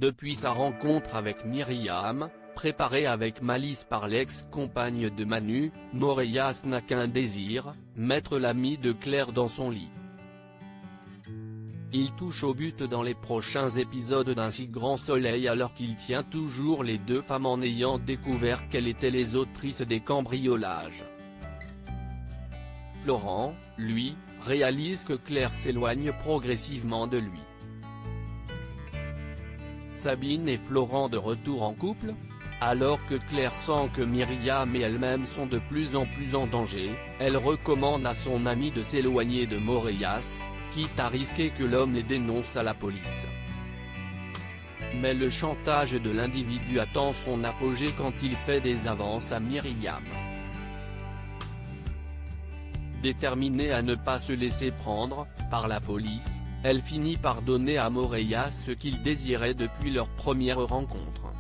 Depuis sa rencontre avec Myriam, préparée avec malice par l'ex-compagne de Manu, Moreias n'a qu'un désir, mettre l'amie de Claire dans son lit. Il touche au but dans les prochains épisodes d'Un si grand soleil alors qu'il tient toujours les deux femmes en ayant découvert qu'elles étaient les autrices des cambriolages. Florent, lui, réalise que Claire s'éloigne progressivement de lui. Sabine et Florent de retour en couple? Alors que Claire sent que Myriam et elle-même sont de plus en plus en danger, elle recommande à son ami de s'éloigner de Moreias, quitte à risquer que l'homme les dénonce à la police. Mais le chantage de l'individu atteint son apogée quand il fait des avances à Myriam. Déterminée à ne pas se laisser prendre par la police, elle finit par donner à Moreias ce qu'il désirait depuis leur première rencontre.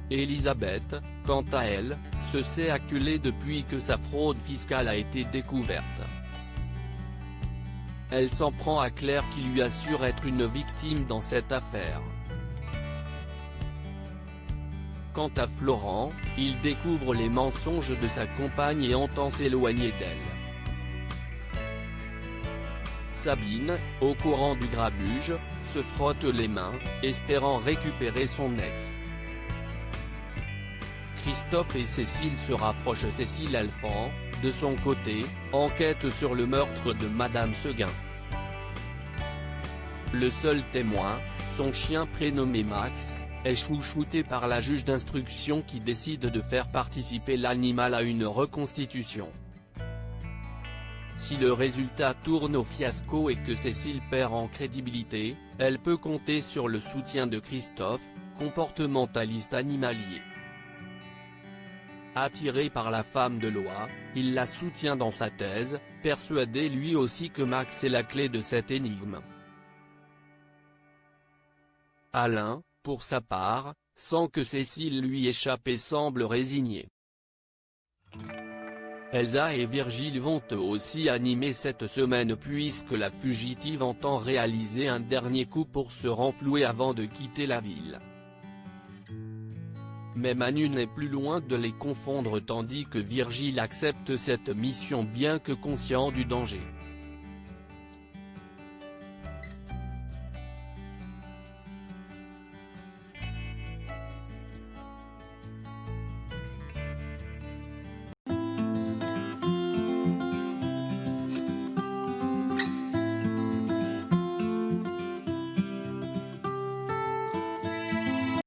Elisabeth, quant à elle, se sait acculée depuis que sa fraude fiscale a été découverte. Elle s'en prend à Claire qui lui assure être une victime dans cette affaire. Quant à Florent, il découvre les mensonges de sa compagne et entend s'éloigner d'elle. Sabine, au courant du grabuge, se frotte les mains, espérant récupérer son ex. Christophe et Cécile se rapprochent. Cécile Alphand, de son côté, enquête sur le meurtre de Madame Seguin. Le seul témoin, son chien prénommé Max, est chouchouté par la juge d'instruction qui décide de faire participer l'animal à une reconstitution. Si le résultat tourne au fiasco et que Cécile perd en crédibilité, elle peut compter sur le soutien de Christophe, comportementaliste animalier. Attiré par la femme de loi, il la soutient dans sa thèse, persuadé lui aussi que Max est la clé de cette énigme. Alain, pour sa part, sent que Cécile lui échappe et semble résigné. Elsa et Virgile vont eux aussi animer cette semaine puisque la fugitive entend réaliser un dernier coup pour se renflouer avant de quitter la ville. Mais Manu n'est plus loin de les confondre tandis que Virgile accepte cette mission bien que conscient du danger.